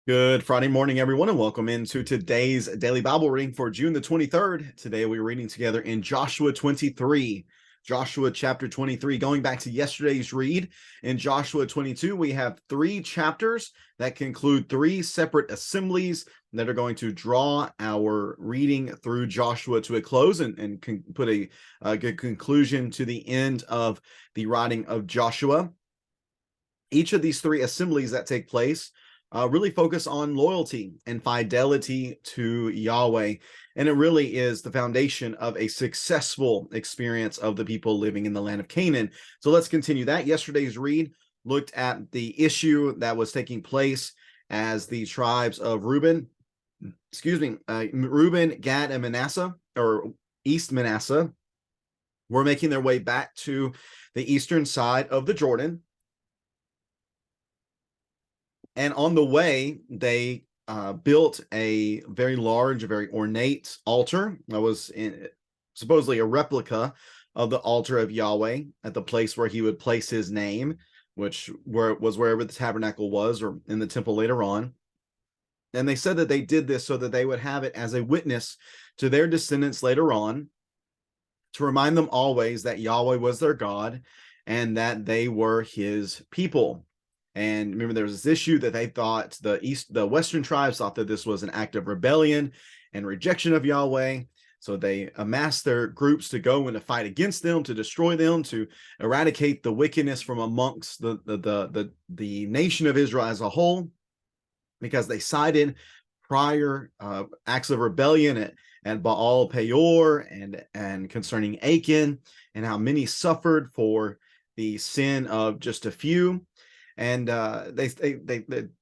Good Friday morning, everyone, and welcome into today's daily Bible reading for June the 23rd. Today we're reading together in Joshua 23, Joshua chapter 23. Going back to yesterday's read in Joshua 22, we have three chapters that conclude three separate assemblies that are going to draw our reading through Joshua to a close and put a good conclusion to the end of the writing of Joshua. Each of these three assemblies that take place really focus on loyalty and fidelity to Yahweh. And it really is the foundation of a successful experience of the people living in the land of Canaan. So let's continue that. Yesterday's read looked at the issue that was taking place as the tribes of Reuben, Gad, and Manasseh, or East Manasseh, were making their way back to the eastern side of the Jordan. And on the way, they built a very large, very ornate altar that was supposedly a replica of the altar of Yahweh at the place where he would place his name, which was wherever the tabernacle was, or in the temple later on. And they said that they did this so that they would have it as a witness to their descendants later on, to remind them always that Yahweh was their God and that they were his people. And remember, there was this issue that they thought the Western tribes thought that this was an act of rebellion and rejection of Yahweh. So they amassed their groups to go and to fight against them, to destroy them, to eradicate the wickedness from amongst the nation of Israel as a whole, because they cited prior acts of rebellion at Baal Peor and concerning Achan, and how many suffered for the sin of just a few. And they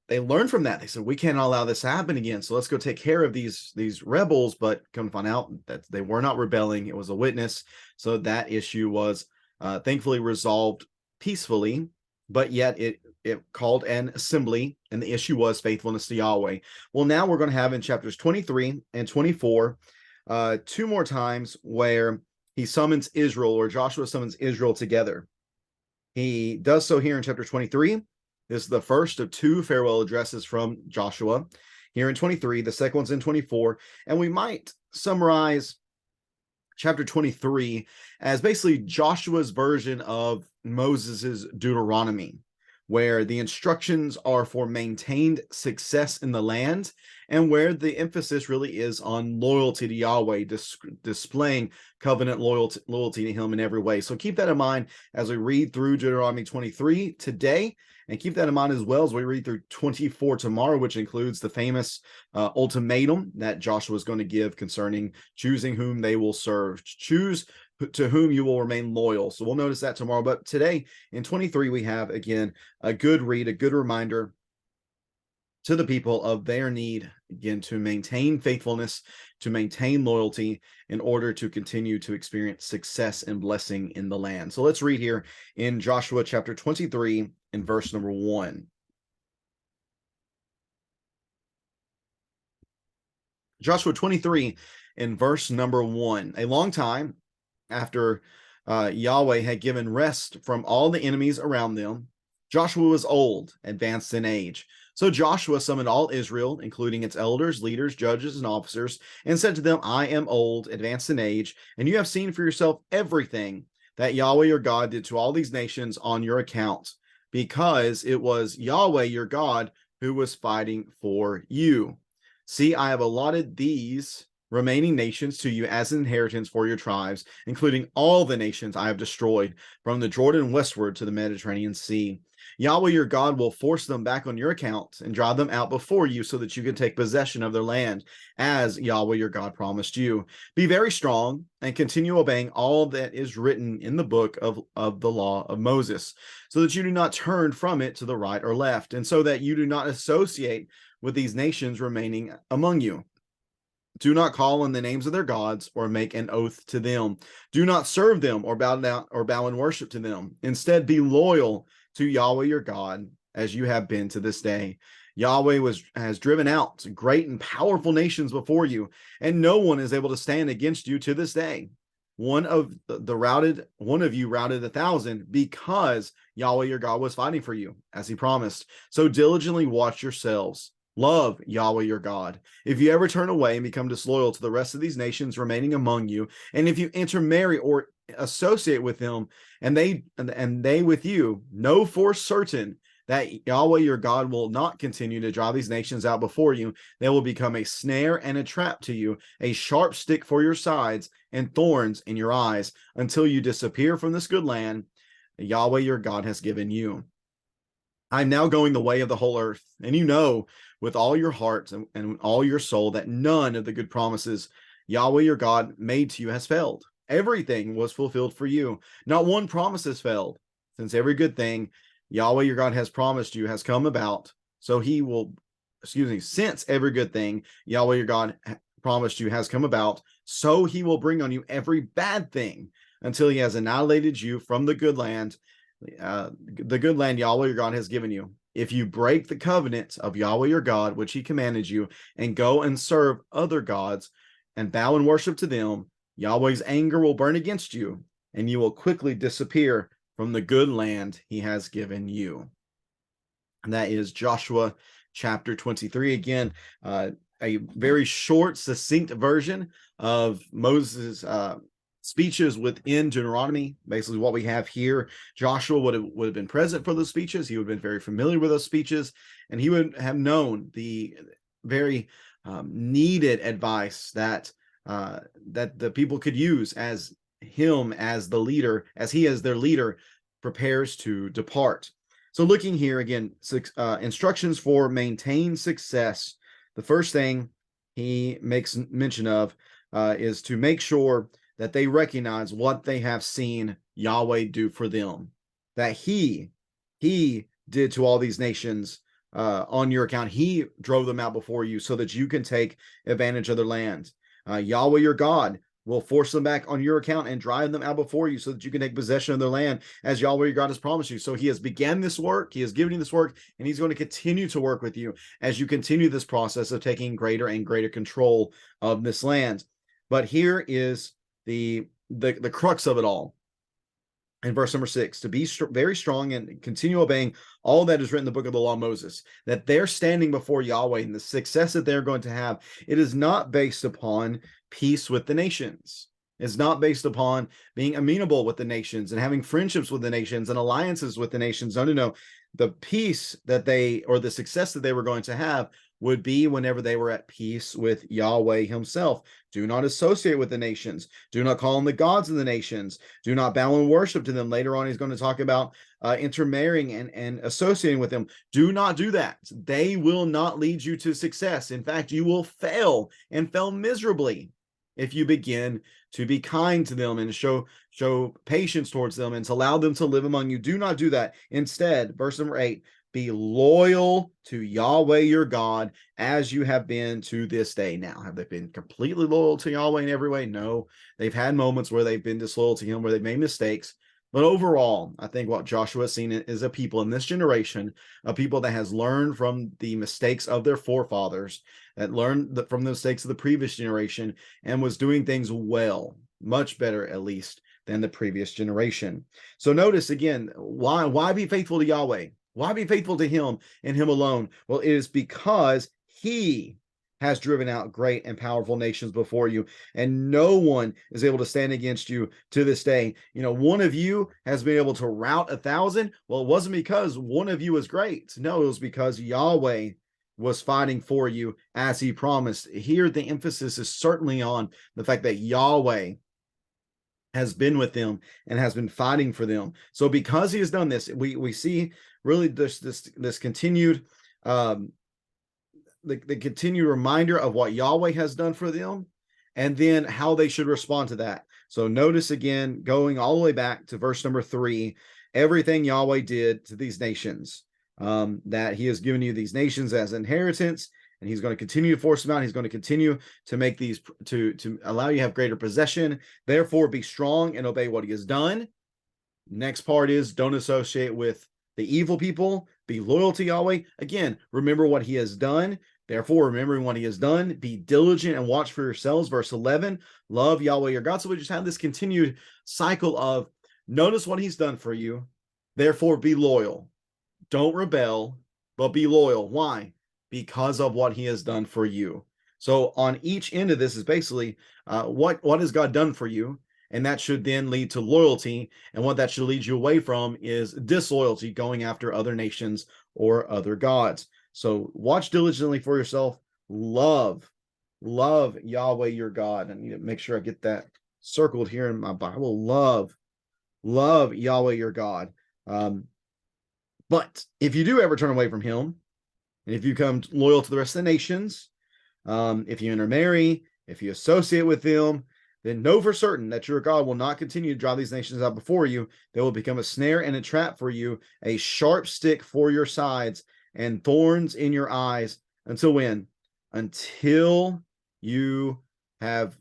learned from that. They said, we can't allow this to happen again. So let's go take care of these rebels. But come to find out that they were not rebelling. It was a witness. So that issue was thankfully resolved peacefully. But yet it called an assembly, and the issue was faithfulness to Yahweh. Well, now we're going to have in chapters 23 and 24 two more times where he summons Israel, or Joshua summons Israel together. He does so here in chapter 23. This is the first of two farewell addresses from Joshua here in 23. The second one's in 24. And we might summarize chapter 23 as basically Joshua's version of Moses's Deuteronomy, where the instructions are for maintained success in the land, and where the emphasis really is on loyalty to Yahweh, displaying covenant loyalty to him in every way. So keep that in mind as we read through Deuteronomy 23 today, and keep that in mind as well as we read through 24 tomorrow, which includes the famous ultimatum that Joshua is going to give concerning choosing whom they will serve. Choose to whom you will remain loyal. So we'll notice that tomorrow. But today in 23, we have, again, a good read, a good reminder to the people of their need, again, to maintain faithfulness, to maintain loyalty in order to continue to experience success and blessing in the land. So let's read here in Joshua chapter 23 and verse number 1. Joshua 23 in verse number 1. A long time after Yahweh had given rest from all the enemies around them, Joshua was old, advanced in age. So Joshua summoned all Israel, including its elders, leaders, judges, and officers, and said to them, I am old, advanced in age, and you have seen for yourself everything that Yahweh your God did to all these nations on your account, because it was Yahweh your God who was fighting for you. See, I have allotted these remaining nations to you as an inheritance for your tribes, including all the nations I have destroyed from the Jordan westward to the Mediterranean Sea. Yahweh your God will force them back on your account and drive them out before you so that you can take possession of their land, as Yahweh your God promised you. Be very strong and continue obeying all that is written in the book of the law of Moses, so that you do not turn from it to the right or left, and so that you do not associate with these nations remaining among you. Do not call on the names of their gods or make an oath to them. Do not serve them or bow in worship to them. Instead, be loyal to Yahweh your God, as you have been to this day. Yahweh has driven out great and powerful nations before you, and no one is able to stand against you to this day. One of you routed 1,000, because Yahweh your God was fighting for you, as he promised. So diligently watch yourselves Love Yahweh your God. If you ever turn away and become disloyal to the rest of these nations remaining among you, and if you intermarry or associate with them, and they with you, know for certain that Yahweh your God will not continue to drive these nations out before you. They will become a snare and a trap to you, a sharp stick for your sides, and thorns in your eyes, until you disappear from this good land Yahweh your God has given you. I'm now going the way of the whole earth, and you know with all your heart and all your soul that none of the good promises Yahweh your God made to you has failed. Everything was fulfilled for you. Not one promise has failed, since every good thing Yahweh your God has promised you has come about. So he will, since every good thing Yahweh your God promised you has come about, so he will bring on you every bad thing until he has annihilated you from the good land Yahweh your God has given you. If you break the covenant of Yahweh your God, which he commanded you, and go and serve other gods and bow and worship to them, Yahweh's anger will burn against you, and you will quickly disappear from the good land he has given you. And that is Joshua chapter 23. Again, a very short, succinct version of Moses' speeches within Deuteronomy. Basically, what we have here, Joshua would have been present for those speeches. He would have been very familiar with those speeches, and he would have known the very needed advice that the people could use as him as the leader, as he as their leader prepares to depart. So looking here again, instructions for maintain success. The first thing he makes mention of is to make sure that they recognize what they have seen Yahweh do for them, that he did to all these nations on your account. He drove them out before you so that you can take advantage of their land. Yahweh your God will force them back on your account and drive them out before you so that you can take possession of their land as Yahweh your God has promised you. So he has begun this work, he has given you this work, and he's going to continue to work with you as you continue this process of taking greater and greater control of this land. But here is the crux of it all. In verse number 6, to be very strong and continue obeying all that is written in the book of the law of Moses, that they're standing before Yahweh and the success that they're going to have, it is not based upon peace with the nations. It's not based upon being amenable with the nations and having friendships with the nations and alliances with the nations. No. The peace that the success that they were going to have would be whenever they were at peace with Yahweh himself. Do not associate with the nations. Do not call on the gods of the nations. Do not bow and worship to them. Later on, he's going to talk about intermarrying and associating with them. Do not do that. They will not lead you to success. In fact, you will fail and fail miserably if you begin to be kind to them and show patience towards them and to allow them to live among you. Do not do that. Instead, verse number 8, be loyal to Yahweh your God as you have been to this day. Now, have they been completely loyal to Yahweh in every way? No. They've had moments where they've been disloyal to him, where they've made mistakes. But overall, I think what Joshua has seen is a people in this generation, a people that has learned from the mistakes of their forefathers, that learned from the mistakes of the previous generation, and was doing things well, much better at least than the previous generation. So notice again, why be faithful to Yahweh? Why be faithful to him and him alone? Well, it is because he has driven out great and powerful nations before you, and no one is able to stand against you to this day. One of you has been able to rout 1,000. Well, it wasn't because one of you was great. No, it was because Yahweh was fighting for you as he promised. Here, the emphasis is certainly on the fact that Yahweh has been with them and has been fighting for them. So because he has done this, we see really this continued the continued reminder of what Yahweh has done for them, and then how they should respond to that. So notice again, going all the way back to verse number 3, everything Yahweh did to these nations, that he has given you these nations as inheritance, and he's going to continue to force them out. He's going to continue to make these, to allow you to have greater possession. Therefore, be strong and obey what he has done. Next part is don't associate with the evil people. Be loyal to Yahweh. Again, remember what he has done. Therefore, remembering what he has done, be diligent and watch for yourselves. Verse 11, love Yahweh your God. So we just have this continued cycle of notice what he's done for you. Therefore, be loyal. Don't rebel, but be loyal. Why? because of what he has done for you. So on each end of this is basically what has God done for you? And that should then lead to loyalty. And what that should lead you away from is disloyalty, going after other nations or other gods. So watch diligently for yourself. Love Yahweh your God. I need to make sure I get that circled here in my Bible. Love Yahweh your God. But if you do ever turn away from him, and if you become loyal to the rest of the nations, if you intermarry, if you associate with them, then know for certain that your God will not continue to drive these nations out before you. They will become a snare and a trap for you, a sharp stick for your sides, and thorns in your eyes. Until when? Until you have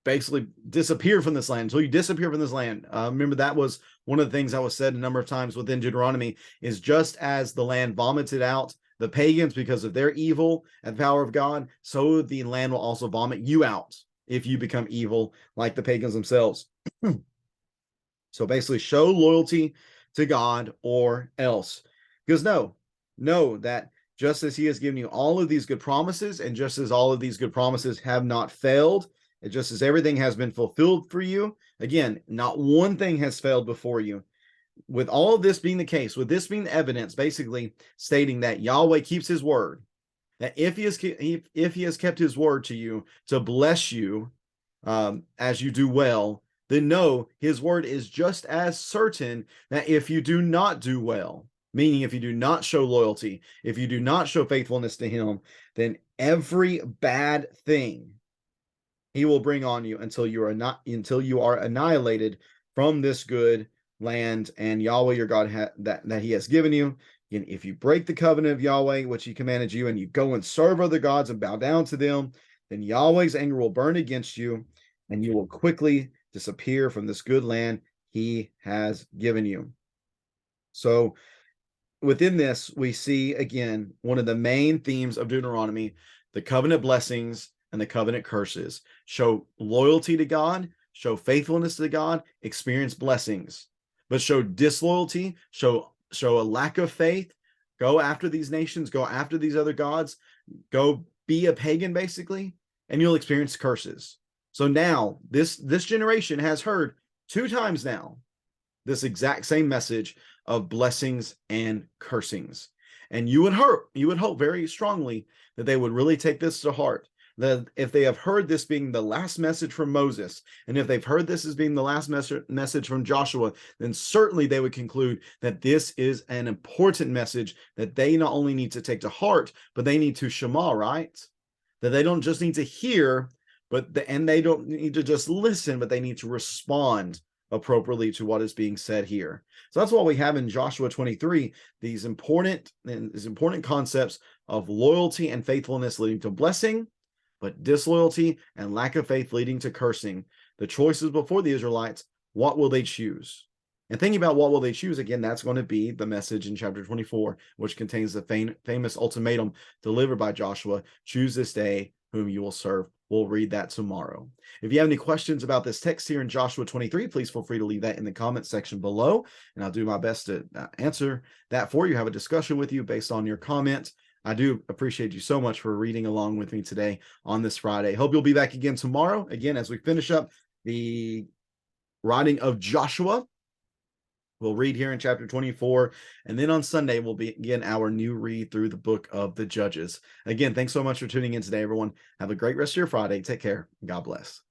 basically disappeared from this land, until you disappear from this land. Remember, that was one of the things that was said a number of times within Deuteronomy, is just as the land vomited out the pagans because of their evil and the power of God, so the land will also vomit you out if you become evil like the pagans themselves. So basically, show loyalty to God or else. Because know that just as he has given you all of these good promises, and just as all of these good promises have not failed, and just as everything has been fulfilled for you, again, not one thing has failed before you. With all of this being the case, with this being the evidence, basically stating that Yahweh keeps his word, that if he has kept his word to you to bless you as you do well, then know his word is just as certain that if you do not do well, meaning if you do not show loyalty, if you do not show faithfulness to him, then every bad thing he will bring on you until you are annihilated from this good land and Yahweh your God that he has given you. And if you break the covenant of Yahweh, which he commanded you, and you go and serve other gods and bow down to them, then Yahweh's anger will burn against you, and you will quickly disappear from this good land he has given you. So within this, we see, again, one of the main themes of Deuteronomy, the covenant blessings and the covenant curses. Show loyalty to God, show faithfulness to God, experience blessings. But show disloyalty, show a lack of faith, go after these nations, go after these other gods, go be a pagan, basically, and you'll experience curses. So now, this generation has heard 2 times now this exact same message of blessings and cursings. And you would hope very strongly that they would really take this to heart. That if they have heard this being the last message from Moses, and if they've heard this as being the last message from Joshua, then certainly they would conclude that this is an important message that they not only need to take to heart, but they need to shema, right? That they don't just need to hear, and they don't need to just listen, but they need to respond appropriately to what is being said here. So that's what we have in Joshua 23, these important concepts of loyalty and faithfulness leading to blessing, but disloyalty and lack of faith leading to cursing. The choices before the Israelites, what will they choose? And thinking about what will they choose, again, that's going to be the message in chapter 24, which contains the famous ultimatum delivered by Joshua: choose this day whom you will serve. We'll read that tomorrow. If you have any questions about this text here in Joshua 23, please feel free to leave that in the comment section below, and I'll do my best to answer that for you, have a discussion with you based on your comments. I do appreciate you so much for reading along with me today on this Friday. Hope you'll be back again tomorrow, again, as we finish up the writing of Joshua. We'll read here in chapter 24, and then on Sunday, we'll begin our new read through the book of the Judges. Again, thanks so much for tuning in today, everyone. Have a great rest of your Friday. Take care. God bless.